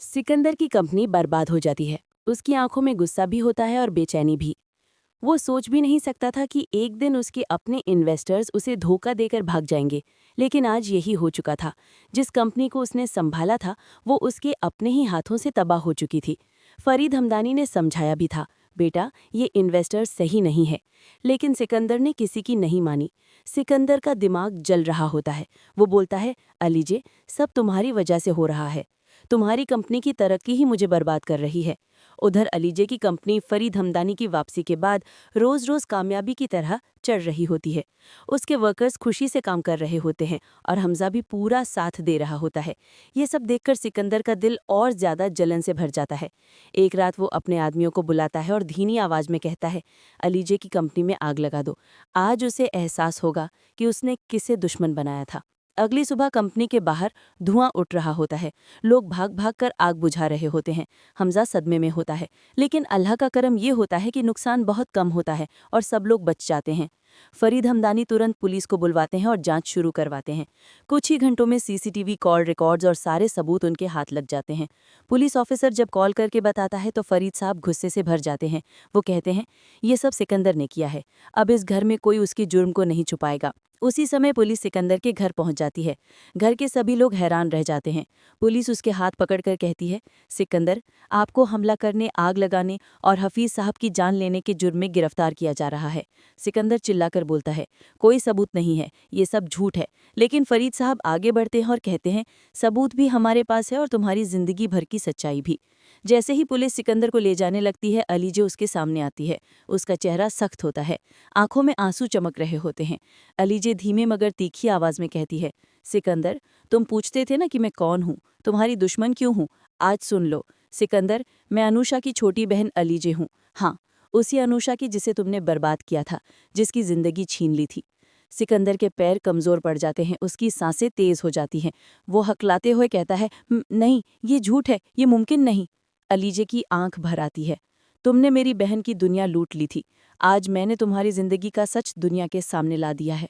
सिकंदर की कंपनी बर्बाद हो जाती है। उसकी आंखों में गुस्सा भी होता है और बेचैनी भी। वो सोच भी नहीं सकता था कि एक दिन उसके अपने इन्वेस्टर्स उसे धोखा देकर भाग जाएंगे। लेकिन आज यही हो चुका था। जिस कंपनी को उसने संभाला था वो उसके अपने ही हाथों से तबाह हो चुकी थी। फरीद हमदानी ने समझाया भी था, बेटा ये इन्वेस्टर्स सही नहीं है। लेकिन सिकंदर ने किसी की नहीं मानी। सिकंदर का दिमाग जल रहा होता है। वो बोलता है, अलीजे, सब तुम्हारी वजह से हो रहा है। तुम्हारी कंपनी की तरक्की ही मुझे बर्बाद कर रही है। उधर अलीजे की कंपनी फरीद हमदानी की वापसी के बाद रोज रोज कामयाबी की तरह चढ़ रही होती है। उसके वर्कर्स खुशी से काम कर रहे होते हैं और हमजा भी पूरा साथ दे रहा होता है। ये सब देखकर सिकंदर का दिल और ज्यादा जलन से भर जाता है। एक रात वो अपने आदमियों को बुलाता है और धीमी आवाज में कहता है, अलीजे की कंपनी में आग लगा दो। आज उसे एहसास होगा कि उसने किसे दुश्मन बनाया था। अगली सुबह कंपनी के बाहर धुआं उठ रहा होता है। लोग भाग भाग कर आग बुझा रहे होते हैं। हमजा सदमे में होता है, लेकिन अल्लाह का करम ये होता है कि नुकसान बहुत कम होता है और सब लोग बच जाते हैं। फरीद हमदानी तुरंत पुलिस को बुलवाते हैं और जांच शुरू करवाते हैं। कुछ ही घंटों में सीसीटीवी कॉल रिकॉर्ड्स और सारे सबूत उनके हाथ लग जाते हैं। पुलिस ऑफिसर जब कॉल करके बताता है तो फरीद साहब गुस्से से भर जाते हैं। वो कहते हैं, ये सब सिकंदर ने किया है। अब इस घर में कोई उसकी जुर्म को नहीं छुपाएगा। उसी समय पुलिस सिकंदर के घर पहुंच जाती है। घर के सभी लोग हैरान रह जाते हैं। पुलिस उसके हाथ पकड़कर कहती है, सिकंदर, आपको हमला करने, आग लगाने और हफीज साहब की जान लेने के जुर्म में गिरफ्तार किया जा रहा है। सिकंदर चिल्लाकर बोलता है, कोई सबूत नहीं है, ये सब झूठ है। लेकिन फरीद साहब आगे बढ़ते हैं और कहते हैं, सबूत भी हमारे पास है और तुम्हारी जिंदगी भर की सच्चाई भी। जैसे ही पुलिस सिकंदर को ले जाने लगती है, अलीजे उसके सामने आती है। उसका चेहरा सख्त होता है, आंखों में आंसू चमक रहे होते हैं। अलीजे धीमे मगर तीखी आवाज में कहती है, सिकंदर, तुम पूछते थे ना कि मैं कौन हूँ, तुम्हारी दुश्मन क्यों हूँ? आज सुन लो। सिकंदर, मैं अनुषा की छोटी बहन अलीजे हूँ। हाँ, उसी अनुषा की जिसे तुमने बर्बाद किया था, जिसकी जिंदगी छीन ली थी। सिकंदर के पैर कमजोर पड़ जाते हैं, उसकी सांसें तेज हो जाती हैं। वो हकलाते हुए कहता है, नहीं, ये झूठ है, ये मुमकिन नहीं। अलीजे की आंख भर आती है। तुमने मेरी बहन की दुनिया लूट ली थी। आज मैंने तुम्हारी जिंदगी का सच दुनिया के सामने ला दिया है।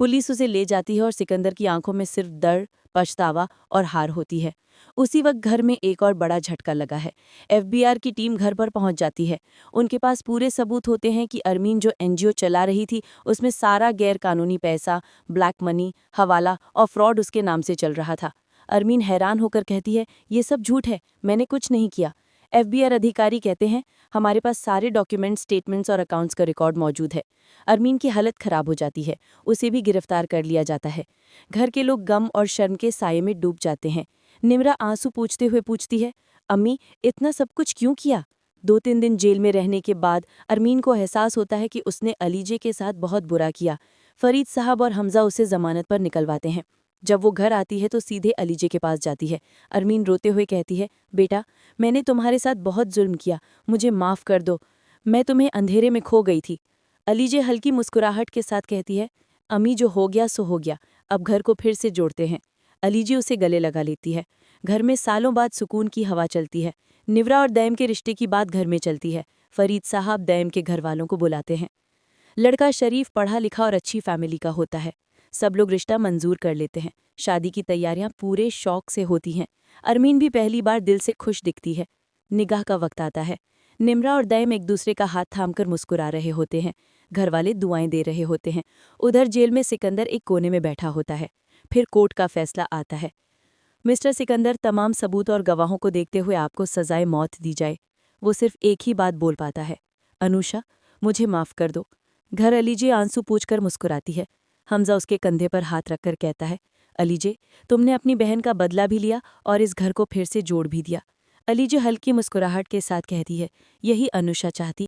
पुलिस उसे ले जाती है और सिकंदर की आंखों में सिर्फ दर्द, पछतावा और हार होती है। उसी वक्त घर में एक और बड़ा झटका लगा है। एफबीआर की टीम घर पर पहुंच जाती है। उनके पास पूरे सबूत होते हैं कि अरमीन जो एनजीओ चला रही थी, उसमें सारा गैर कानूनी पैसा, ब्लैक मनी, हवाला और फ्रॉड उसके नाम से चल रहा था। अरमीन हैरान होकर कहती है, ये सब झूठ है, मैंने कुछ नहीं किया। एफबीआर अधिकारी कहते हैं, हमारे पास सारे डॉक्यूमेंट्स, स्टेटमेंट्स और अकाउंट्स का रिकॉर्ड मौजूद है। अरमीन की हालत खराब हो जाती है। उसे भी गिरफ्तार कर लिया जाता है। घर के लोग गम और शर्म के साये में डूब जाते हैं। निम्रा आंसू पूछते हुए पूछती है, अम्मी, इतना सब कुछ क्यों किया? 2-3 दिन जेल में रहने के बाद अरमीन को एहसास होता है कि उसने अलीजे के साथ बहुत बुरा किया। फरीद साहब और हमजा उसे जमानत पर निकलवाते हैं। जब वो घर आती है तो सीधे अलीजे के पास जाती है। अरमीन रोते हुए कहती है, बेटा, मैंने तुम्हारे साथ बहुत जुल्म किया, मुझे माफ़ कर दो। मैं तुम्हें अंधेरे में खो गई थी। अलीजे हल्की मुस्कुराहट के साथ कहती है, अम्मी, जो हो गया सो हो गया, अब घर को फिर से जोड़ते हैं। अलीजे उसे गले लगा लेती है। घर में सालों बाद सुकून की हवा चलती है। निवरा और दैम के रिश्ते की बात घर में चलती है। फरीद साहब दैम के घर वालों को बुलाते हैं। लड़का शरीफ, पढ़ा लिखा और अच्छी फैमिली का होता है। सब लोग रिश्ता मंजूर कर लेते हैं। शादी की तैयारियां पूरे शौक से होती हैं। अरमीन भी पहली बार दिल से खुश दिखती है। निगाह का वक्त आता है। निम्रा और दैम एक दूसरे का हाथ थामकर मुस्कुरा रहे होते हैं। घर वाले दुआएं दे रहे होते हैं। उधर जेल में सिकंदर एक कोने में बैठा होता है। फिर कोर्ट का फैसला आता है। मिस्टर सिकंदर, तमाम सबूत और गवाहों को देखते हुए आपको सजाए मौत दी जाए। वो सिर्फ एक ही बात बोल पाता है, अनुषा, मुझे माफ़ कर दो। घर अलीजे आंसू पूछकर मुस्कुराती है। हमजा उसके कंधे पर हाथ रखकर कहता है, अलीजे, तुमने अपनी बहन का बदला भी लिया और इस घर को फिर से जोड़ भी दिया। अलीजे हल्की मुस्कुराहट के साथ कहती है, यही अनुषा चाहती।